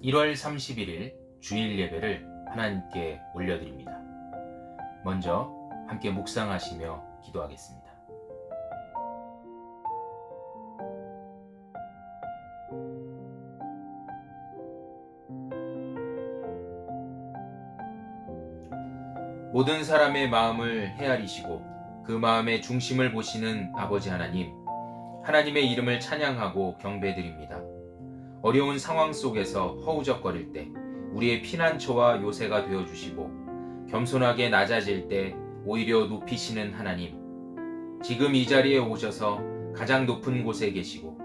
1월 31일 주일 예배를 하나님께 올려드립니다. 먼저 함께 묵상하시며 기도하겠습니다. 모든 사람의 마음을 헤아리시고 그 마음의 중심을 보시는 아버지 하나님, 하나님의 이름을 찬양하고 경배드립니다. 어려운 상황 속에서 허우적거릴 때 우리의 피난처와 요새가 되어주시고 겸손하게 낮아질 때 오히려 높이시는 하나님, 지금 이 자리에 오셔서 가장 높은 곳에 계시고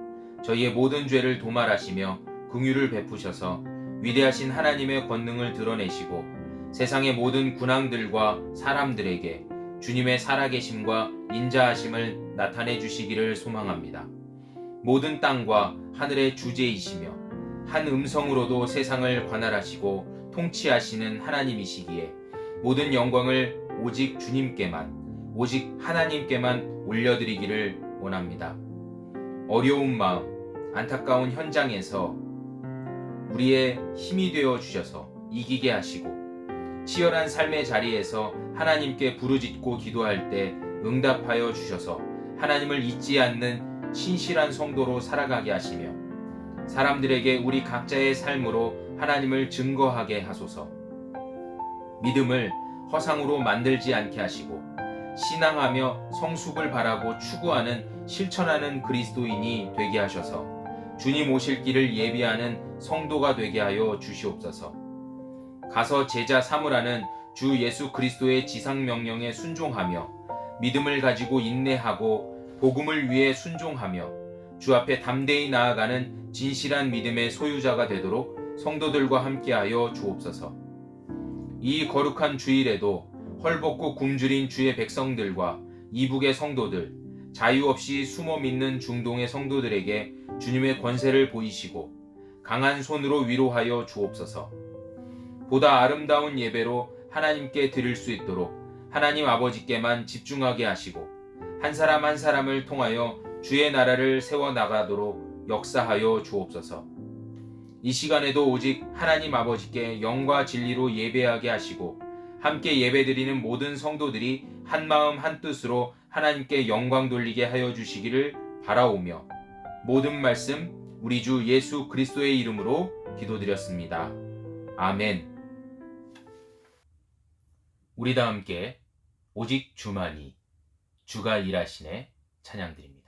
저희의 모든 죄를 도말하시며 긍휼을 베푸셔서 위대하신 하나님의 권능을 드러내시고 세상의 모든 군왕들과 사람들에게 주님의 살아계심과 인자하심을 나타내 주시기를 소망합니다. 모든 땅과 하늘의 주제이시며 한 음성으로도 세상을 관할하시고 통치하시는 하나님이시기에 모든 영광을 오직 주님께만, 오직 하나님께만 올려드리기를 원합니다. 어려운 마음, 안타까운 현장에서 우리의 힘이 되어 주셔서 이기게 하시고 치열한 삶의 자리에서 하나님께 부르짖고 기도할 때 응답하여 주셔서 하나님을 잊지 않는 신실한 성도로 살아가게 하시며 사람들에게 우리 각자의 삶으로 하나님을 증거하게 하소서. 믿음을 허상으로 만들지 않게 하시고 신앙하며 성숙을 바라고 추구하는 실천하는 그리스도인이 되게 하셔서 주님 오실 길을 예비하는 성도가 되게 하여 주시옵소서. 가서 제자 삼으라는 주 예수 그리스도의 지상명령에 순종하며 믿음을 가지고 인내하고 복음을 위해 순종하며 주 앞에 담대히 나아가는 진실한 믿음의 소유자가 되도록 성도들과 함께하여 주옵소서. 이 거룩한 주일에도 헐벗고 굶주린 주의 백성들과 이북의 성도들, 자유 없이 숨어 믿는 중동의 성도들에게 주님의 권세를 보이시고 강한 손으로 위로하여 주옵소서. 보다 아름다운 예배로 하나님께 드릴 수 있도록 하나님 아버지께만 집중하게 하시고 한 사람 한 사람을 통하여 주의 나라를 세워나가도록 역사하여 주옵소서. 이 시간에도 오직 하나님 아버지께 영과 진리로 예배하게 하시고 함께 예배드리는 모든 성도들이 한마음 한뜻으로 하나님께 영광 돌리게 하여 주시기를 바라오며 모든 말씀 우리 주 예수 그리스도의 이름으로 기도드렸습니다. 아멘. 우리 다 함께 오직 주만이 주가 일하시네 찬양드립니다.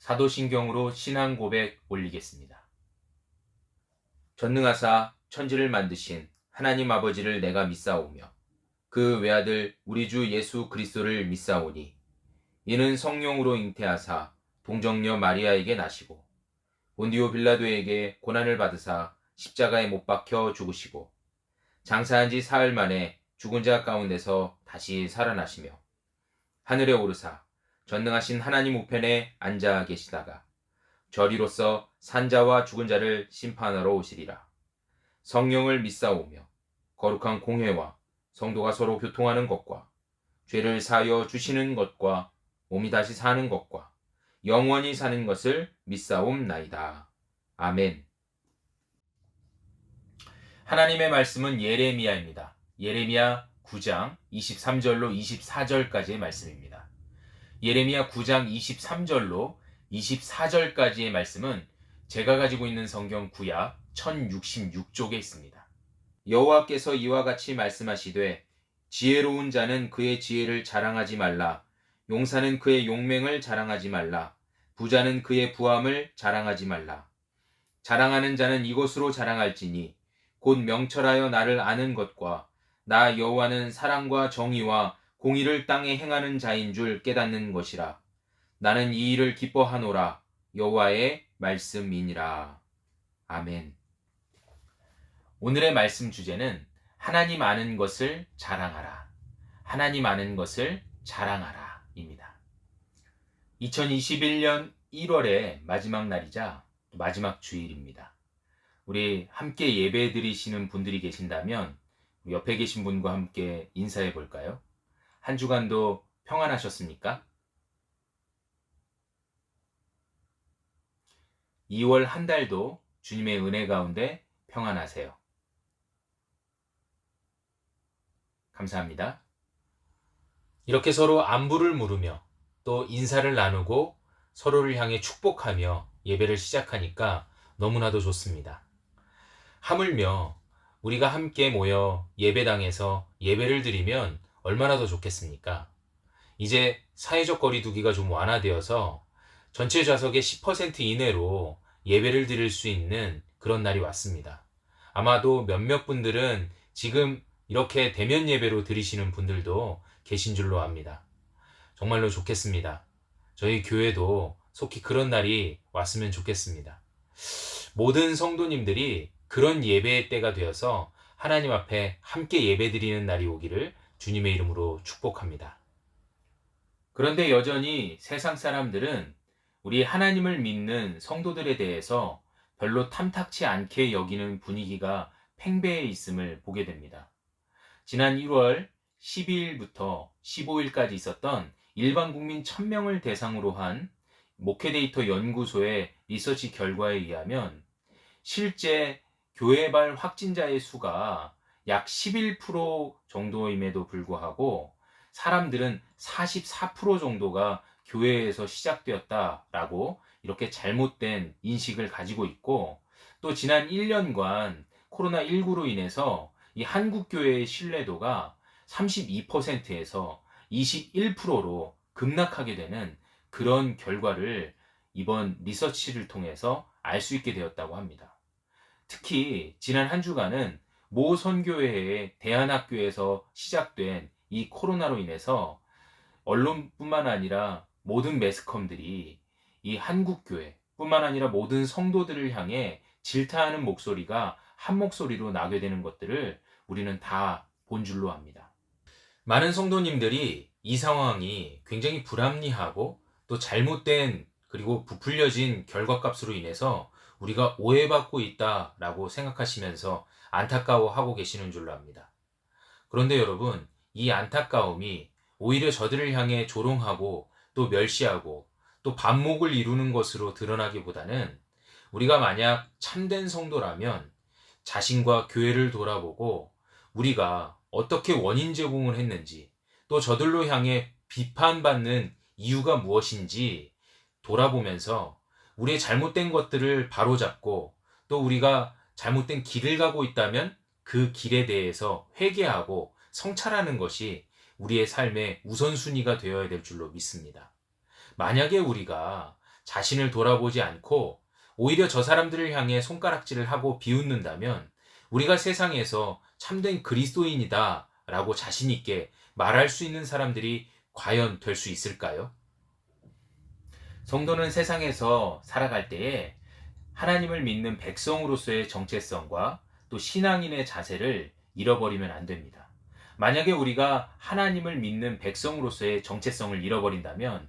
사도신경으로 신앙 고백 올리겠습니다. 전능하사 천지를 만드신 하나님 아버지를 내가 믿사오며 그 외아들 우리 주 예수 그리스도를 믿사오니 이는 성령으로 잉태하사 동정녀 마리아에게 나시고 본디오 빌라도에게 고난을 받으사 십자가에 못 박혀 죽으시고 장사한 지 사흘 만에 죽은 자 가운데서 다시 살아나시며 하늘에 오르사 전능하신 하나님 우편에 앉아 계시다가 저리로서 산자와 죽은 자를 심판하러 오시리라. 성령을 믿사오며 거룩한 공회와 성도가 서로 교통하는 것과 죄를 사하여 주시는 것과 몸이 다시 사는 것과 영원히 사는 것을 믿사옵나이다. 아멘. 하나님의 말씀은 예레미야입니다. 예레미야 9장 23절로 24절까지의 말씀입니다. 예레미야 9장 23절로 24절까지의 말씀은 제가 가지고 있는 성경 구약 1066쪽에 있습니다. 여호와께서 이와 같이 말씀하시되 지혜로운 자는 그의 지혜를 자랑하지 말라. 용사는 그의 용맹을 자랑하지 말라. 부자는 그의 부함을 자랑하지 말라. 자랑하는 자는 이것으로 자랑할지니 곧 명철하여 나를 아는 것과 나 여호와는 사랑과 정의와 공의를 땅에 행하는 자인 줄 깨닫는 것이라. 나는 이 일을 기뻐하노라. 여호와의 말씀이니라. 아멘. 오늘의 말씀 주제는 하나님 아는 것을 자랑하라. 하나님 아는 것을 자랑하라 입니다. 2021년 1월의 마지막 날이자 마지막 주일입니다. 우리 함께 예배 드리시는 분들이 계신다면 옆에 계신 분과 함께 인사해 볼까요? 한 주간도 평안하셨습니까? 2월 한 달도 주님의 은혜 가운데 평안하세요. 감사합니다. 이렇게 서로 안부를 물으며 또 인사를 나누고 서로를 향해 축복하며 예배를 시작하니까 너무나도 좋습니다. 하물며 우리가 함께 모여 예배당에서 예배를 드리면 얼마나 더 좋겠습니까? 이제 사회적 거리 두기가 좀 완화되어서 전체 좌석의 10% 이내로 예배를 드릴 수 있는 그런 날이 왔습니다. 아마도 몇몇 분들은 지금 이렇게 대면 예배로 드리시는 분들도 계신 줄로 압니다. 정말로 좋겠습니다. 저희 교회도 속히 그런 날이 왔으면 좋겠습니다. 모든 성도님들이 그런 예배의 때가 되어서 하나님 앞에 함께 예배드리는 날이 오기를 주님의 이름으로 축복합니다. 그런데 여전히 세상 사람들은 우리 하나님을 믿는 성도들에 대해서 별로 탐탁치 않게 여기는 분위기가 팽배해 있음을 보게 됩니다. 지난 1월 12일부터 15일까지 있었던 일반 국민 1000명을 대상으로 한 목회데이터 연구소의 리서치 결과에 의하면 실제 교회발 확진자의 수가 약 11% 정도임에도 불구하고 사람들은 44% 정도가 교회에서 시작되었다라고 이렇게 잘못된 인식을 가지고 있고, 또 지난 1년간 코로나19로 인해서 이 한국교회의 신뢰도가 32%에서 21%로 급락하게 되는 그런 결과를 이번 리서치를 통해서 알 수 있게 되었다고 합니다. 특히 지난 한 주간은 모 선교회의 대안학교에서 시작된 이 코로나로 인해서 언론뿐만 아니라 모든 매스컴들이 이 한국교회 뿐만 아니라 모든 성도들을 향해 질타하는 목소리가 한 목소리로 나게 되는 것들을 우리는 다 본 줄로 압니다. 많은 성도님들이 이 상황이 굉장히 불합리하고 또 잘못된 그리고 부풀려진 결과값으로 인해서 우리가 오해받고 있다라고 생각하시면서 안타까워하고 계시는 줄로 압니다. 그런데 여러분, 이 안타까움이 오히려 저들을 향해 조롱하고 또 멸시하고 또 반목을 이루는 것으로 드러나기보다는 우리가 만약 참된 성도라면 자신과 교회를 돌아보고 우리가 어떻게 원인 제공을 했는지 또 저들로 향해 비판받는 이유가 무엇인지 돌아보면서 우리의 잘못된 것들을 바로잡고 또 우리가 잘못된 길을 가고 있다면 그 길에 대해서 회개하고 성찰하는 것이 우리의 삶의 우선순위가 되어야 될 줄로 믿습니다. 만약에 우리가 자신을 돌아보지 않고 오히려 저 사람들을 향해 손가락질을 하고 비웃는다면 우리가 세상에서 참된 그리스도인이다 라고 자신 있게 말할 수 있는 사람들이 과연 될 수 있을까요? 성도는 세상에서 살아갈 때에 하나님을 믿는 백성으로서의 정체성과 또 신앙인의 자세를 잃어버리면 안 됩니다. 만약에 우리가 하나님을 믿는 백성으로서의 정체성을 잃어버린다면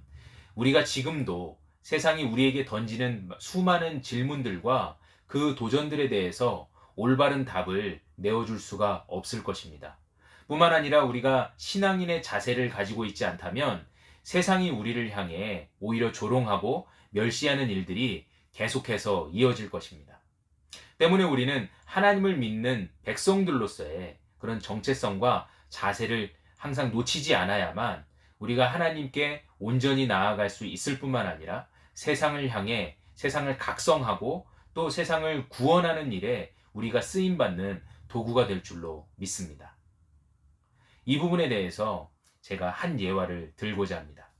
우리가 지금도 세상이 우리에게 던지는 수많은 질문들과 그 도전들에 대해서 올바른 답을 내어줄 수가 없을 것입니다. 뿐만 아니라 우리가 신앙인의 자세를 가지고 있지 않다면 세상이 우리를 향해 오히려 조롱하고 멸시하는 일들이 계속해서 이어질 것입니다. 때문에 우리는 하나님을 믿는 백성들로서의 그런 정체성과 자세를 항상 놓치지 않아야만 우리가 하나님께 온전히 나아갈 수 있을 뿐만 아니라 세상을 향해 세상을 각성하고 또 세상을 구원하는 일에 우리가 쓰임받는 도구가 될 줄로 믿습니다. 이 부분에 대해서 제가 한 예화를 들고자 합니다.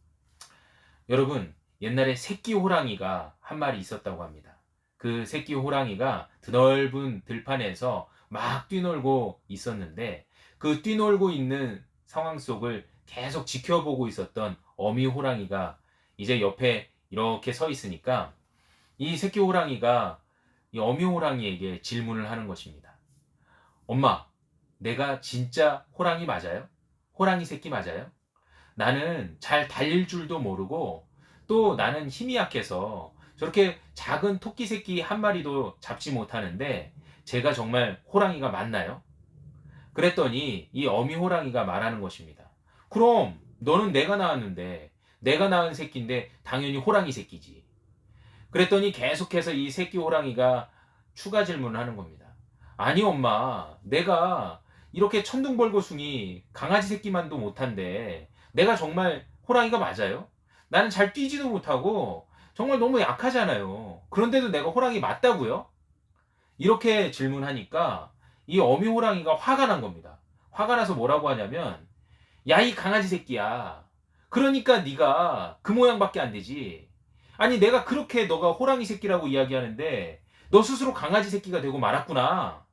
여러분, 옛날에 새끼 호랑이가 한 마리 있었다고 합니다. 그 새끼 호랑이가 드넓은 들판에서 막 뛰놀고 있었는데 그 뛰놀고 있는 상황 속을 계속 지켜보고 있었던 어미 호랑이가 이제 옆에 이렇게 서 있으니까 이 새끼 호랑이가 이 어미 호랑이에게 질문을 하는 것입니다. 엄마, 내가 진짜 호랑이 맞아요? 호랑이 새끼 맞아요? 나는 잘 달릴 줄도 모르고 또 나는 힘이 약해서 저렇게 작은 토끼 새끼 한 마리도 잡지 못하는데 제가 정말 호랑이가 맞나요? 그랬더니 이 어미 호랑이가 말하는 것입니다. 그럼 너는 내가 낳았는데 내가 낳은 새끼인데 당연히 호랑이 새끼지. 그랬더니 계속해서 이 새끼 호랑이가 추가 질문을 하는 겁니다. 아니 엄마, 내가 이렇게 천둥벌거숭이 강아지 새끼만도 못한데 내가 정말 호랑이가 맞아요? 나는 잘 뛰지도 못하고 정말 너무 약하잖아요. 그런데도 내가 호랑이 맞다고요? 이렇게 질문하니까 이 어미 호랑이가 화가 난 겁니다. 화가 나서 뭐라고 하냐면 야, 이 강아지 새끼야. 그러니까 네가 그 모양밖에 안 되지. 아니 내가 그렇게 너가 호랑이 새끼라고 이야기하는데 너 스스로 강아지 새끼가 되고 말았구나.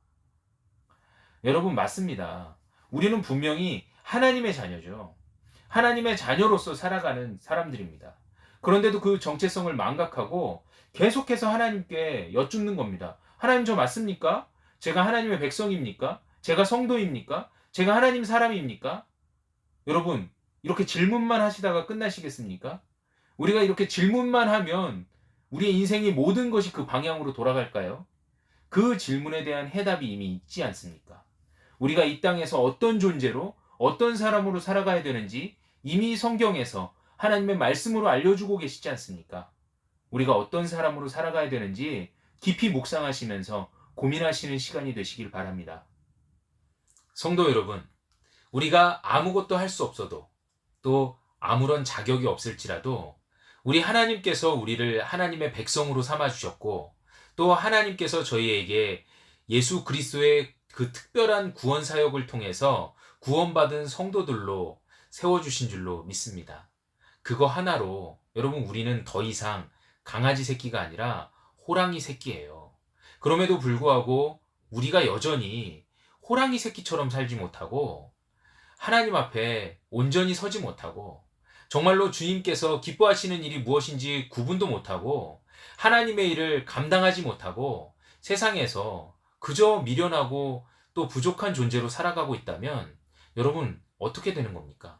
여러분 맞습니다. 우리는 분명히 하나님의 자녀죠. 하나님의 자녀로서 살아가는 사람들입니다. 그런데도 그 정체성을 망각하고 계속해서 하나님께 여쭙는 겁니다. 하나님 저 맞습니까? 제가 하나님의 백성입니까? 제가 성도입니까? 제가 하나님 사람입니까? 여러분 이렇게 질문만 하시다가 끝나시겠습니까? 우리가 이렇게 질문만 하면 우리의 인생의 모든 것이 그 방향으로 돌아갈까요? 그 질문에 대한 해답이 이미 있지 않습니까? 우리가 이 땅에서 어떤 존재로 어떤 사람으로 살아가야 되는지 이미 성경에서 하나님의 말씀으로 알려주고 계시지 않습니까? 우리가 어떤 사람으로 살아가야 되는지 깊이 묵상하시면서 고민하시는 시간이 되시길 바랍니다. 성도 여러분, 우리가 아무것도 할 수 없어도 또 아무런 자격이 없을지라도 우리 하나님께서 우리를 하나님의 백성으로 삼아주셨고 또 하나님께서 저희에게 예수 그리스도의 그 특별한 구원 사역을 통해서 구원받은 성도들로 세워주신 줄로 믿습니다. 그거 하나로 여러분 우리는 더 이상 강아지 새끼가 아니라 호랑이 새끼예요. 그럼에도 불구하고 우리가 여전히 호랑이 새끼처럼 살지 못하고 하나님 앞에 온전히 서지 못하고 정말로 주님께서 기뻐하시는 일이 무엇인지 구분도 못하고 하나님의 일을 감당하지 못하고 세상에서 그저 미련하고 또 부족한 존재로 살아가고 있다면 여러분 어떻게 되는 겁니까?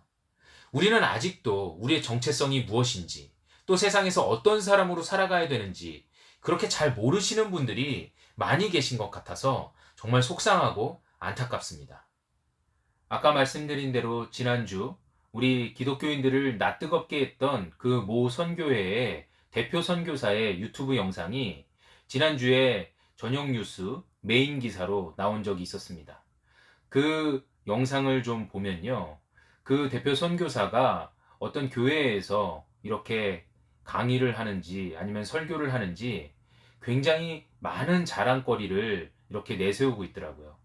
우리는 아직도 우리의 정체성이 무엇인지 또 세상에서 어떤 사람으로 살아가야 되는지 그렇게 잘 모르시는 분들이 많이 계신 것 같아서 정말 속상하고 안타깝습니다. 아까 말씀드린 대로 지난주 우리 기독교인들을 낯뜨겁게 했던 그 모 선교회의 대표 선교사의 유튜브 영상이 지난주에 저녁 뉴스 메인 기사로 나온 적이 있었습니다. 그 영상을 좀 보면요. 그 대표 선교사가 어떤 교회에서 이렇게 강의를 하는지 아니면 설교를 하는지 굉장히 많은 자랑거리를 이렇게 내세우고 있더라고요.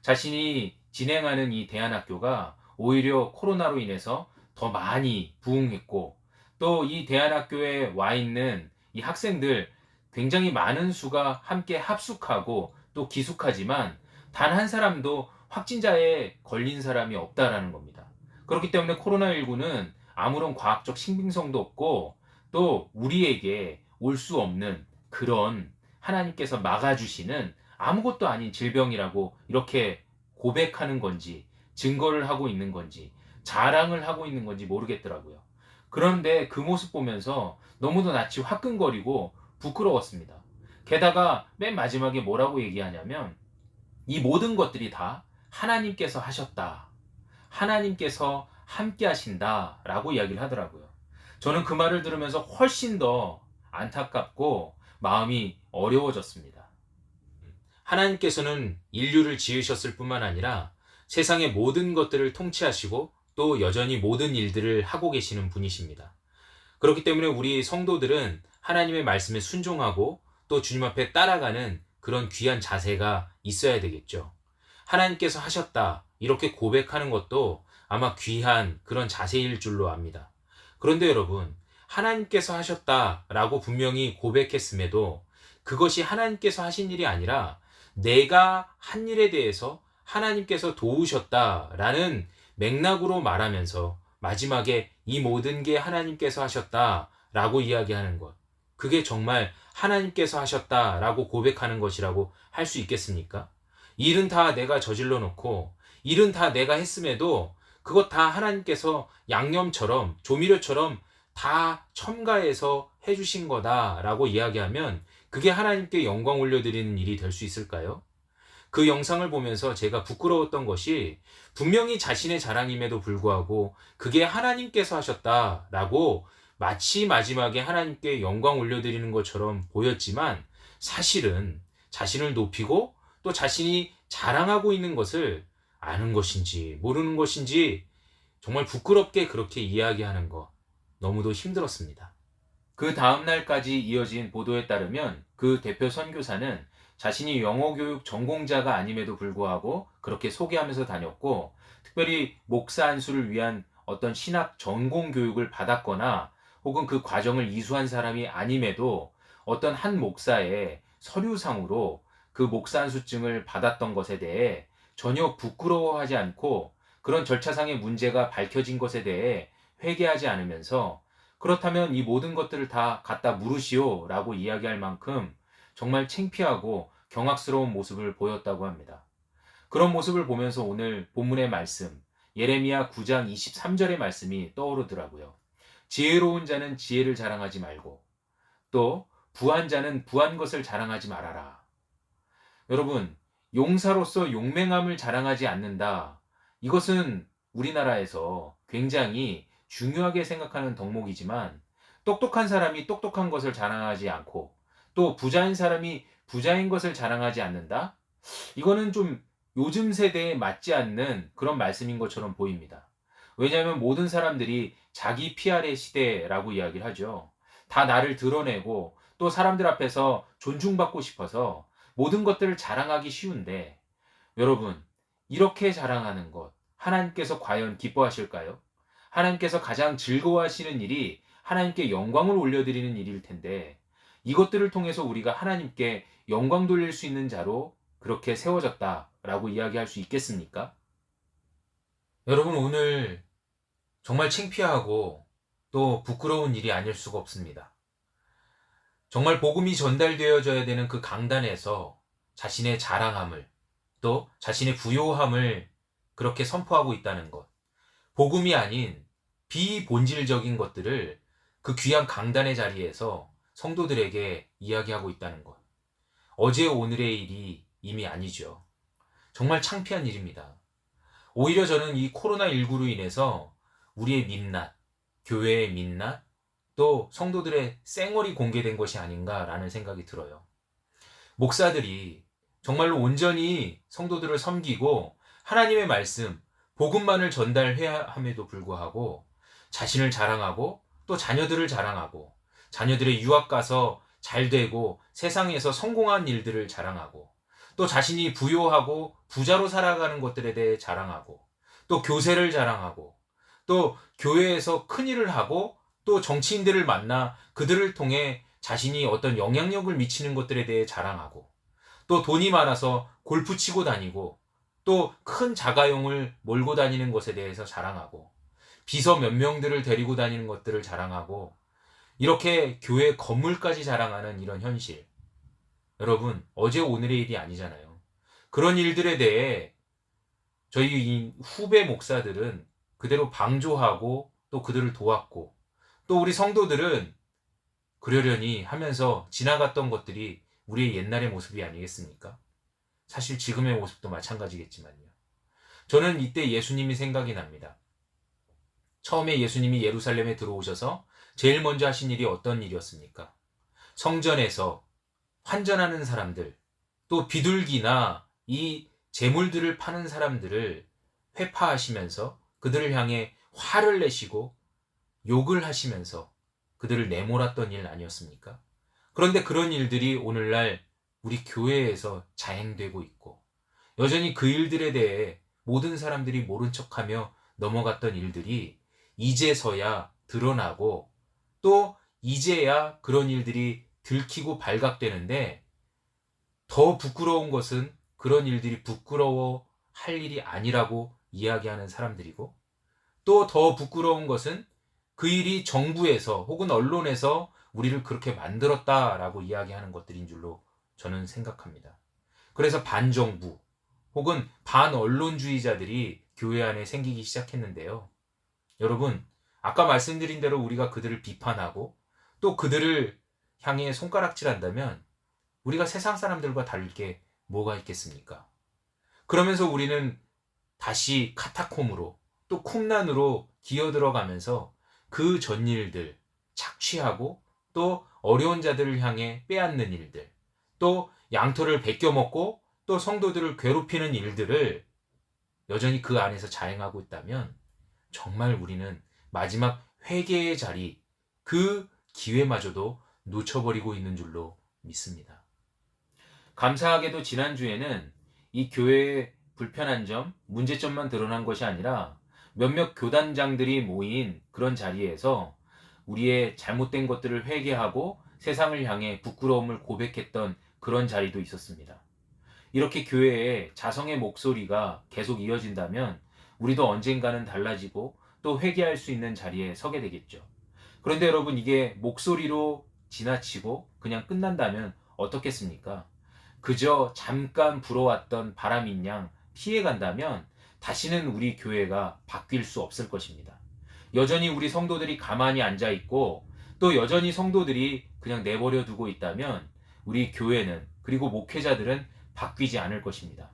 자신이 진행하는 이 대안학교가 오히려 코로나로 인해서 더 많이 부흥했고 또 이 대안학교에 와 있는 이 학생들 굉장히 많은 수가 함께 합숙하고 또 기숙하지만 단 한 사람도 확진자에 걸린 사람이 없다라는 겁니다. 그렇기 때문에 코로나19는 아무런 과학적 신빙성도 없고 또 우리에게 올 수 없는 그런 하나님께서 막아주시는 아무것도 아닌 질병이라고 이렇게 고백하는 건지 증거를 하고 있는 건지 자랑을 하고 있는 건지 모르겠더라고요. 그런데 그 모습 보면서 너무도 낯이 화끈거리고 부끄러웠습니다. 게다가 맨 마지막에 뭐라고 얘기하냐면 이 모든 것들이 다 하나님께서 하셨다. 하나님께서 함께 하신다. 라고 이야기를 하더라고요. 저는 그 말을 들으면서 훨씬 더 안타깝고 마음이 어려워졌습니다. 하나님께서는 인류를 지으셨을 뿐만 아니라 세상의 모든 것들을 통치하시고 또 여전히 모든 일들을 하고 계시는 분이십니다. 그렇기 때문에 우리 성도들은 하나님의 말씀에 순종하고 또 주님 앞에 따라가는 그런 귀한 자세가 있어야 되겠죠. 하나님께서 하셨다 이렇게 고백하는 것도 아마 귀한 그런 자세일 줄로 압니다. 그런데 여러분, 하나님께서 하셨다라고 분명히 고백했음에도 그것이 하나님께서 하신 일이 아니라 내가 한 일에 대해서 하나님께서 도우셨다라는 맥락으로 말하면서 마지막에 이 모든 게 하나님께서 하셨다라고 이야기하는 것. 그게 정말 하나님께서 하셨다라고 고백하는 것이라고 할 수 있겠습니까? 일은 다 내가 저질러 놓고 일은 다 내가 했음에도 그것 다 하나님께서 양념처럼 조미료처럼 다 첨가해서 해주신 거다라고 이야기하면 그게 하나님께 영광 올려드리는 일이 될 수 있을까요? 그 영상을 보면서 제가 부끄러웠던 것이 분명히 자신의 자랑임에도 불구하고 그게 하나님께서 하셨다라고 마치 마지막에 하나님께 영광 올려드리는 것처럼 보였지만 사실은 자신을 높이고 또 자신이 자랑하고 있는 것을 아는 것인지 모르는 것인지 정말 부끄럽게 그렇게 이야기하는 것 너무도 힘들었습니다. 그 다음날까지 이어진 보도에 따르면 그 대표 선교사는 자신이 영어교육 전공자가 아님에도 불구하고 그렇게 소개하면서 다녔고 특별히 목사 안수를 위한 어떤 신학 전공 교육을 받았거나 혹은 그 과정을 이수한 사람이 아님에도 어떤 한 목사의 서류상으로 그 목사 안수증을 받았던 것에 대해 전혀 부끄러워하지 않고 그런 절차상의 문제가 밝혀진 것에 대해 회개하지 않으면서 그렇다면 이 모든 것들을 다 갖다 물으시오 라고 이야기할 만큼 정말 창피하고 경악스러운 모습을 보였다고 합니다. 그런 모습을 보면서 오늘 본문의 말씀 예레미야 9장 23절의 말씀이 떠오르더라고요. 지혜로운 자는 지혜를 자랑하지 말고 또 부한 자는 부한 것을 자랑하지 말아라. 여러분, 용사로서 용맹함을 자랑하지 않는다. 이것은 우리나라에서 굉장히 중요하게 생각하는 덕목이지만 똑똑한 사람이 똑똑한 것을 자랑하지 않고 또 부자인 사람이 부자인 것을 자랑하지 않는다? 이거는 좀 요즘 세대에 맞지 않는 그런 말씀인 것처럼 보입니다. 왜냐하면 모든 사람들이 자기 PR의 시대라고 이야기를 하죠. 다 나를 드러내고 또 사람들 앞에서 존중받고 싶어서 모든 것들을 자랑하기 쉬운데 여러분, 이렇게 자랑하는 것 하나님께서 과연 기뻐하실까요? 하나님께서 가장 즐거워하시는 일이 하나님께 영광을 올려드리는 일일 텐데 이것들을 통해서 우리가 하나님께 영광 돌릴 수 있는 자로 그렇게 세워졌다라고 이야기할 수 있겠습니까? 여러분, 오늘 정말 창피하고 또 부끄러운 일이 아닐 수가 없습니다. 정말 복음이 전달되어져야 되는 그 강단에서 자신의 자랑함을 또 자신의 부요함을 그렇게 선포하고 있다는 것. 복음이 아닌 비본질적인 것들을 그 귀한 강단의 자리에서 성도들에게 이야기하고 있다는 것. 어제 오늘의 일이 이미 아니죠. 정말 창피한 일입니다. 오히려 저는 이 코로나19로 인해서 우리의 민낯, 교회의 민낯, 또 성도들의 쌩얼이 공개된 것이 아닌가라는 생각이 들어요. 목사들이 정말로 온전히 성도들을 섬기고 하나님의 말씀, 복음만을 전달해야 함에도 불구하고 자신을 자랑하고 또 자녀들을 자랑하고 자녀들의 유학 가서 잘 되고 세상에서 성공한 일들을 자랑하고 또 자신이 부요하고 부자로 살아가는 것들에 대해 자랑하고 또 교세를 자랑하고 또 교회에서 큰 일을 하고 또 정치인들을 만나 그들을 통해 자신이 어떤 영향력을 미치는 것들에 대해 자랑하고, 또 돈이 많아서 골프 치고 다니고, 또 큰 자가용을 몰고 다니는 것에 대해서 자랑하고, 비서 몇 명들을 데리고 다니는 것들을 자랑하고, 이렇게 교회 건물까지 자랑하는 이런 현실. 여러분, 어제 오늘의 일이 아니잖아요. 그런 일들에 대해 저희 이 후배 목사들은 그대로 방조하고 또 그들을 도왔고, 또 우리 성도들은 그러려니 하면서 지나갔던 것들이 우리의 옛날의 모습이 아니겠습니까? 사실 지금의 모습도 마찬가지겠지만요. 저는 이때 예수님이 생각이 납니다. 처음에 예수님이 예루살렘에 들어오셔서 제일 먼저 하신 일이 어떤 일이었습니까? 성전에서 환전하는 사람들, 또 비둘기나 이 재물들을 파는 사람들을 회파하시면서 그들을 향해 화를 내시고 욕을 하시면서 그들을 내몰았던 일 아니었습니까? 그런데 그런 일들이 오늘날 우리 교회에서 자행되고 있고, 여전히 그 일들에 대해 모든 사람들이 모른 척하며 넘어갔던 일들이 이제서야 드러나고, 또 이제야 그런 일들이 들키고 발각되는데, 더 부끄러운 것은 그런 일들이 부끄러워 할 일이 아니라고 이야기하는 사람들이고, 또 더 부끄러운 것은 그 일이 정부에서 혹은 언론에서 우리를 그렇게 만들었다라고 이야기하는 것들인 줄로 저는 생각합니다. 그래서 반정부 혹은 반언론주의자들이 교회 안에 생기기 시작했는데요. 여러분, 아까 말씀드린 대로 우리가 그들을 비판하고 또 그들을 향해 손가락질한다면 우리가 세상 사람들과 다를 게 뭐가 있겠습니까? 그러면서 우리는 다시 카타콤으로 또 쿰란으로 기어들어가면서 그 전일들 착취하고, 또 어려운 자들을 향해 빼앗는 일들, 또 양털을 베껴먹고 또 성도들을 괴롭히는 일들을 여전히 그 안에서 자행하고 있다면 정말 우리는 마지막 회개의 자리, 그 기회마저도 놓쳐버리고 있는 줄로 믿습니다. 감사하게도 지난주에는 이 교회의 불편한 점, 문제점만 드러난 것이 아니라 몇몇 교단장들이 모인 그런 자리에서 우리의 잘못된 것들을 회개하고 세상을 향해 부끄러움을 고백했던 그런 자리도 있었습니다. 이렇게 교회에 자성의 목소리가 계속 이어진다면 우리도 언젠가는 달라지고 또 회개할 수 있는 자리에 서게 되겠죠. 그런데 여러분, 이게 목소리로 지나치고 그냥 끝난다면 어떻겠습니까? 그저 잠깐 불어왔던 바람인 양 피해간다면 다시는 우리 교회가 바뀔 수 없을 것입니다. 여전히 우리 성도들이 가만히 앉아있고 또 여전히 성도들이 그냥 내버려 두고 있다면 우리 교회는, 그리고 목회자들은 바뀌지 않을 것입니다.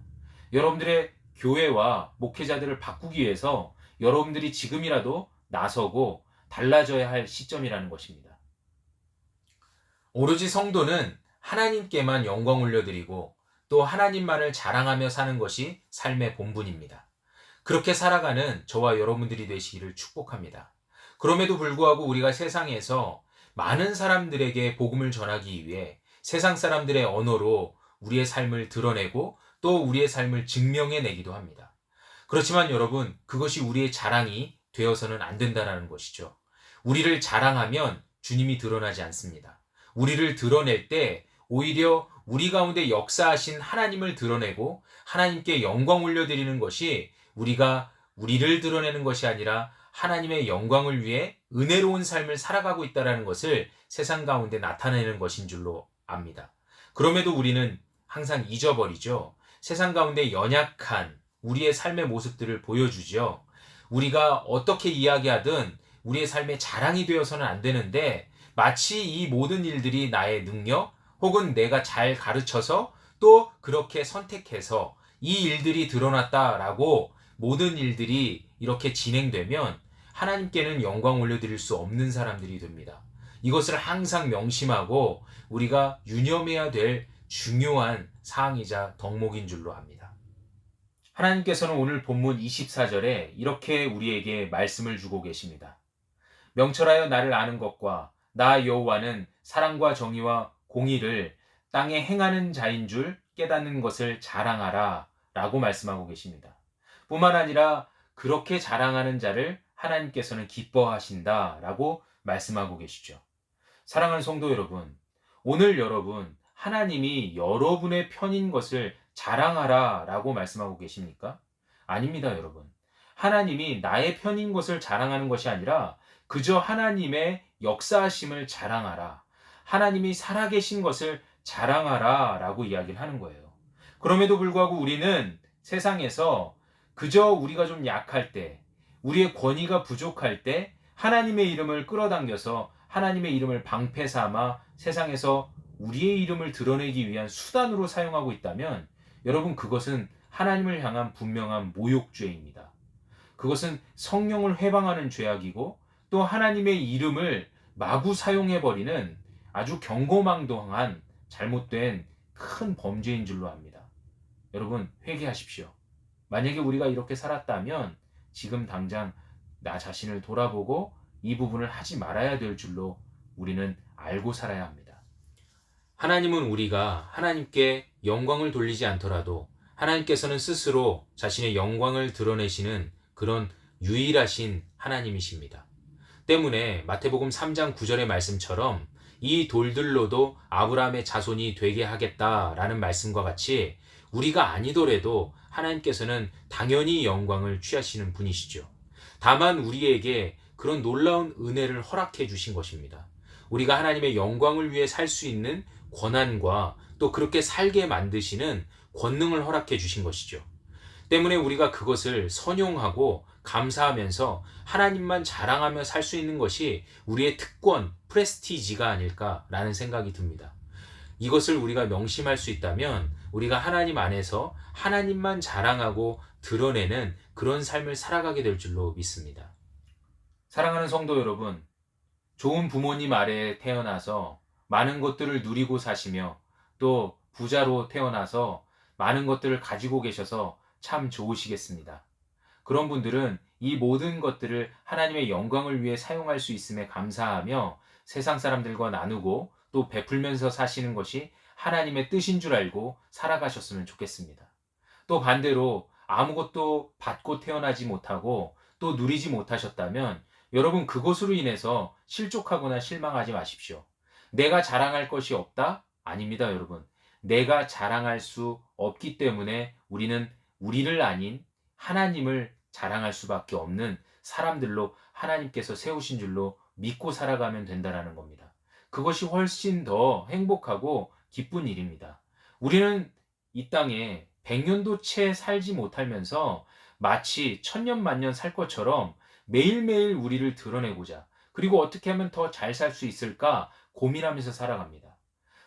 여러분들의 교회와 목회자들을 바꾸기 위해서 여러분들이 지금이라도 나서고 달라져야 할 시점이라는 것입니다. 오로지 성도는 하나님께만 영광 올려드리고 또 하나님만을 자랑하며 사는 것이 삶의 본분입니다. 그렇게 살아가는 저와 여러분들이 되시기를 축복합니다. 그럼에도 불구하고 우리가 세상에서 많은 사람들에게 복음을 전하기 위해 세상 사람들의 언어로 우리의 삶을 드러내고 또 우리의 삶을 증명해내기도 합니다. 그렇지만 여러분, 그것이 우리의 자랑이 되어서는 안 된다는 것이죠. 우리를 자랑하면 주님이 드러나지 않습니다. 우리를 드러낼 때 오히려 우리 가운데 역사하신 하나님을 드러내고 하나님께 영광 올려드리는 것이 우리가 우리를 드러내는 것이 아니라 하나님의 영광을 위해 은혜로운 삶을 살아가고 있다는 것을 세상 가운데 나타내는 것인 줄로 압니다. 그럼에도 우리는 항상 잊어버리죠. 세상 가운데 연약한 우리의 삶의 모습들을 보여주죠. 우리가 어떻게 이야기하든 우리의 삶의 자랑이 되어서는 안 되는데, 마치 이 모든 일들이 나의 능력 혹은 내가 잘 가르쳐서 또 그렇게 선택해서 이 일들이 드러났다라고 모든 일들이 이렇게 진행되면 하나님께는 영광 올려드릴 수 없는 사람들이 됩니다. 이것을 항상 명심하고 우리가 유념해야 될 중요한 사항이자 덕목인 줄로 압니다. 하나님께서는 오늘 본문 24절에 이렇게 우리에게 말씀을 주고 계십니다. 명철하여 나를 아는 것과 나 여호와는 사랑과 정의와 공의를 땅에 행하는 자인 줄 깨닫는 것을 자랑하라 라고 말씀하고 계십니다. 뿐만 아니라 그렇게 자랑하는 자를 하나님께서는 기뻐하신다 라고 말씀하고 계시죠. 사랑하는 성도 여러분, 오늘 여러분, 하나님이 여러분의 편인 것을 자랑하라 라고 말씀하고 계십니까? 아닙니다, 여러분. 하나님이 나의 편인 것을 자랑하는 것이 아니라 그저 하나님의 역사하심을 자랑하라. 하나님이 살아계신 것을 자랑하라 라고 이야기를 하는 거예요. 그럼에도 불구하고 우리는 세상에서 그저 우리가 좀 약할 때, 우리의 권위가 부족할 때 하나님의 이름을 끌어당겨서 하나님의 이름을 방패 삼아 세상에서 우리의 이름을 드러내기 위한 수단으로 사용하고 있다면 여러분 그것은 하나님을 향한 분명한 모욕죄입니다. 그것은 성령을 회방하는 죄악이고 또 하나님의 이름을 마구 사용해버리는 아주 경고망동한 잘못된 큰 범죄인 줄로 압니다. 여러분 회개하십시오. 만약에 우리가 이렇게 살았다면 지금 당장 나 자신을 돌아보고 이 부분을 하지 말아야 될 줄로 우리는 알고 살아야 합니다. 하나님은 우리가 하나님께 영광을 돌리지 않더라도 하나님께서는 스스로 자신의 영광을 드러내시는 그런 유일하신 하나님이십니다. 때문에 마태복음 3장 9절의 말씀처럼 이 돌들로도 아브라함의 자손이 되게 하겠다라는 말씀과 같이 우리가 아니더라도 하나님께서는 당연히 영광을 취하시는 분이시죠. 다만 우리에게 그런 놀라운 은혜를 허락해 주신 것입니다. 우리가 하나님의 영광을 위해 살 수 있는 권한과 또 그렇게 살게 만드시는 권능을 허락해 주신 것이죠. 때문에 우리가 그것을 선용하고 감사하면서 하나님만 자랑하며 살 수 있는 것이 우리의 특권, 프레스티지가 아닐까라는 생각이 듭니다. 이것을 우리가 명심할 수 있다면 우리가 하나님 안에서 하나님만 자랑하고 드러내는 그런 삶을 살아가게 될 줄로 믿습니다. 사랑하는 성도 여러분, 좋은 부모님 아래에 태어나서 많은 것들을 누리고 사시며 또 부자로 태어나서 많은 것들을 가지고 계셔서 참 좋으시겠습니다. 그런 분들은 이 모든 것들을 하나님의 영광을 위해 사용할 수 있음에 감사하며 세상 사람들과 나누고 또 베풀면서 사시는 것이 하나님의 뜻인 줄 알고 살아가셨으면 좋겠습니다. 또 반대로 아무것도 받고 태어나지 못하고 또 누리지 못하셨다면 여러분 그것으로 인해서 실족하거나 실망하지 마십시오. 내가 자랑할 것이 없다? 아닙니다, 여러분. 내가 자랑할 수 없기 때문에 우리는 우리를 아닌 하나님을 자랑할 수밖에 없는 사람들로 하나님께서 세우신 줄로 믿고 살아가면 된다는 겁니다. 그것이 훨씬 더 행복하고 기쁜 일입니다. 우리는 이 땅에 100년도 채 살지 못하면서 마치 천년만년 살 것처럼 매일매일 우리를 드러내고자 그리고 어떻게 하면 더 잘 살 수 있을까 고민하면서 살아갑니다.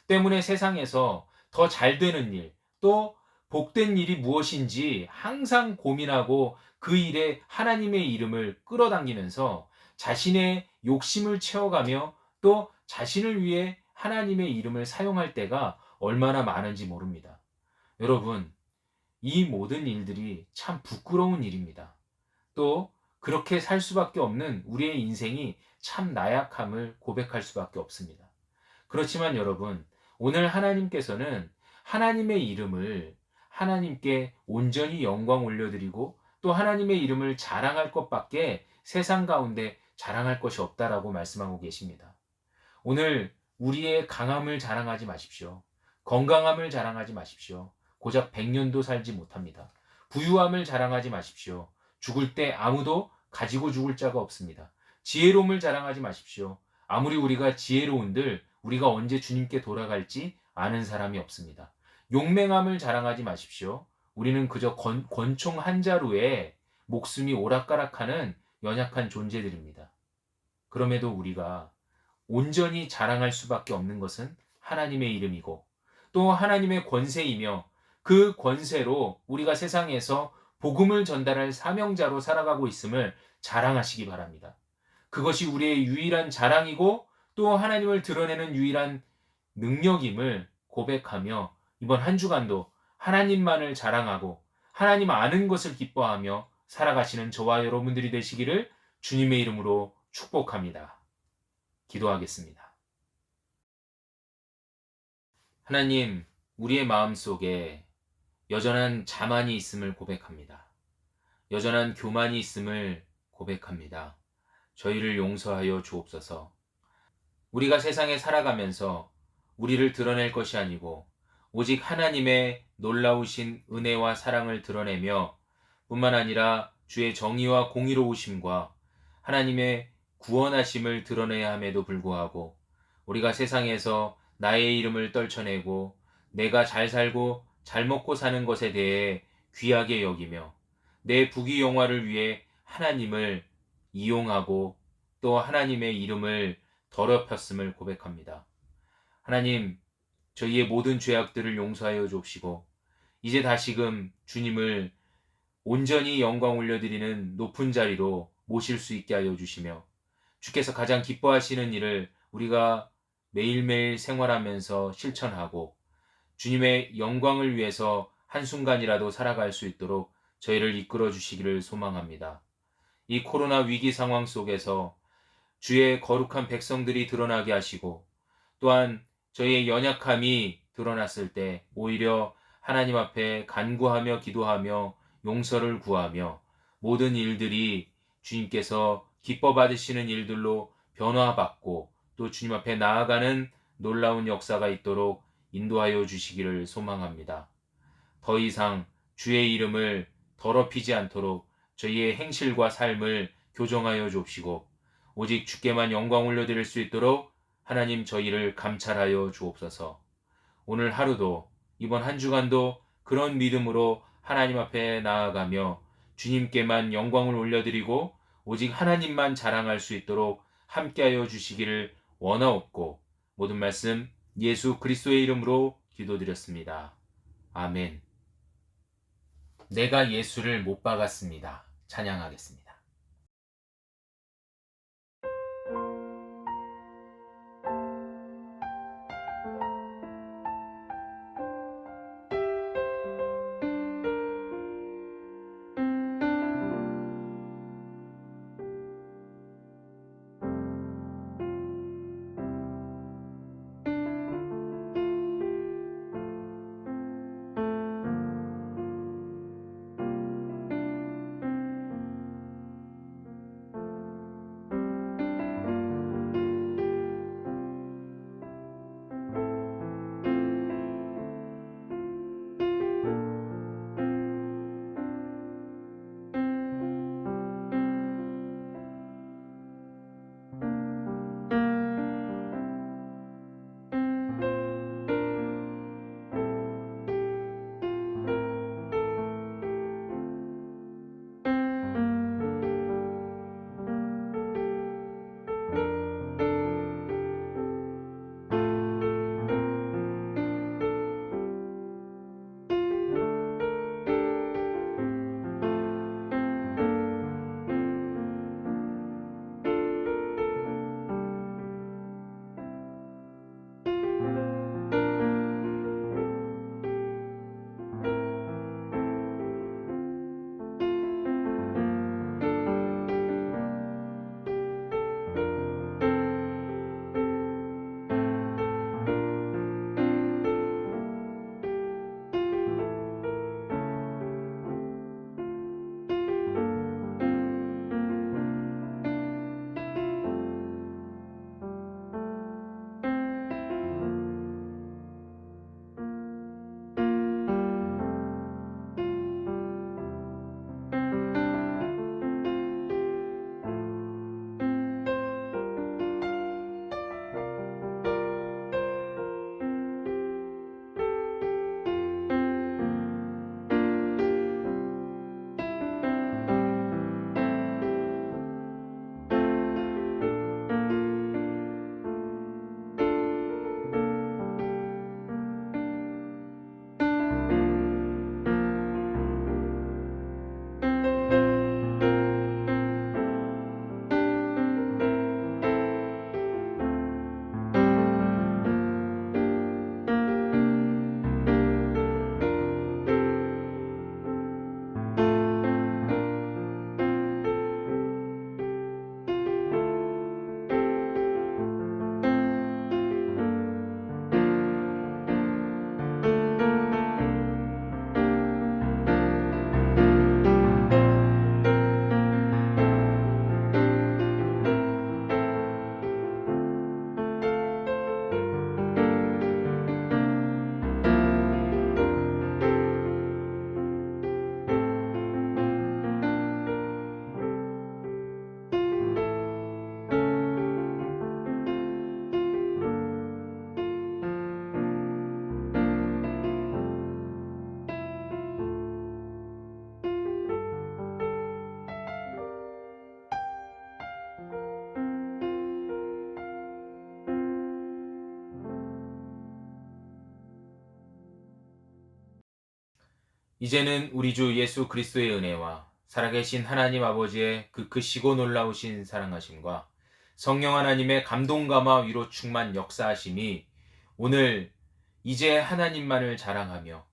때문에 세상에서 더 잘 되는 일, 또 복된 일이 무엇인지 항상 고민하고 그 일에 하나님의 이름을 끌어당기면서 자신의 욕심을 채워가며 또 자신을 위해 하나님의 이름을 사용할 때가 얼마나 많은지 모릅니다. 여러분, 이 모든 일들이 참 부끄러운 일입니다. 또 그렇게 살 수밖에 없는 우리의 인생이 참 나약함을 고백할 수밖에 없습니다. 그렇지만 여러분, 오늘 하나님께서는 하나님의 이름을 하나님께 온전히 영광 올려드리고 또 하나님의 이름을 자랑할 것밖에 세상 가운데 자랑할 것이 없다라고 말씀하고 계십니다. 오늘 우리의 강함을 자랑하지 마십시오. 건강함을 자랑하지 마십시오. 고작 100년도 살지 못합니다. 부유함을 자랑하지 마십시오. 죽을 때 아무도 가지고 죽을 자가 없습니다. 지혜로움을 자랑하지 마십시오. 아무리 우리가 지혜로운들 우리가 언제 주님께 돌아갈지 아는 사람이 없습니다. 용맹함을 자랑하지 마십시오. 우리는 그저 권총 한 자루에 목숨이 오락가락하는 연약한 존재들입니다. 그럼에도 우리가 온전히 자랑할 수밖에 없는 것은 하나님의 이름이고 또 하나님의 권세이며 그 권세로 우리가 세상에서 복음을 전달할 사명자로 살아가고 있음을 자랑하시기 바랍니다. 그것이 우리의 유일한 자랑이고 또 하나님을 드러내는 유일한 능력임을 고백하며 이번 한 주간도 하나님만을 자랑하고 하나님 아는 것을 기뻐하며 살아가시는 저와 여러분들이 되시기를 주님의 이름으로 축복합니다. 기도하겠습니다. 하나님, 우리의 마음속에 여전한 자만이 있음을 고백합니다. 여전한 교만이 있음을 고백합니다. 저희를 용서하여 주옵소서. 우리가 세상에 살아가면서 우리를 드러낼 것이 아니고 오직 하나님의 놀라우신 은혜와 사랑을 드러내며 뿐만 아니라 주의 정의와 공의로우심과 하나님의 구원하심을 드러내야 함에도 불구하고 우리가 세상에서 나의 이름을 떨쳐내고 내가 잘 살고 잘 먹고 사는 것에 대해 귀하게 여기며 내 부귀영화를 위해 하나님을 이용하고 또 하나님의 이름을 더럽혔음을 고백합니다. 하나님, 저희의 모든 죄악들을 용서하여 주옵시고 이제 다시금 주님을 온전히 영광 올려드리는 높은 자리로 모실 수 있게 하여 주시며 주께서 가장 기뻐하시는 일을 우리가 매일매일 생활하면서 실천하고 주님의 영광을 위해서 한순간이라도 살아갈 수 있도록 저희를 이끌어 주시기를 소망합니다. 이 코로나 위기 상황 속에서 주의 거룩한 백성들이 드러나게 하시고 또한 저희의 연약함이 드러났을 때 오히려 하나님 앞에 간구하며 기도하며 용서를 구하며 모든 일들이 주님께서 기뻐 받으시는 일들로 변화받고 또 주님 앞에 나아가는 놀라운 역사가 있도록 인도하여 주시기를 소망합니다. 더 이상 주의 이름을 더럽히지 않도록 저희의 행실과 삶을 교정하여 주옵시고 오직 주께만 영광 올려드릴 수 있도록 하나님 저희를 감찰하여 주옵소서. 오늘 하루도 이번 한 주간도 그런 믿음으로 하나님 앞에 나아가며 주님께만 영광을 올려드리고 오직 하나님만 자랑할 수 있도록 함께하여 주시기를 원하옵고 모든 말씀 예수 그리스도의 이름으로 기도드렸습니다. 아멘. 내가 예수를 못 박았습니다. 찬양하겠습니다. 이제는 우리 주 예수 그리스도의 은혜와 살아계신 하나님 아버지의 그 크시고 놀라우신 사랑하심과 성령 하나님의 감동감화 위로 충만 역사하심이 오늘 이제 하나님만을 자랑하며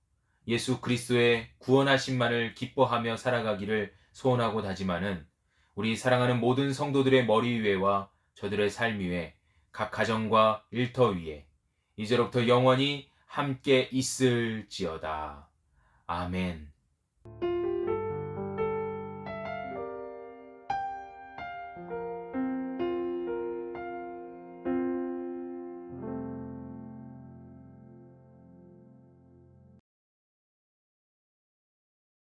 예수 그리스도의 구원하심만을 기뻐하며 살아가기를 소원하고 다짐하는 우리 사랑하는 모든 성도들의 머리 위에와 저들의 삶 위에 각 가정과 일터 위에 이제로부터 영원히 함께 있을지어다. 아멘.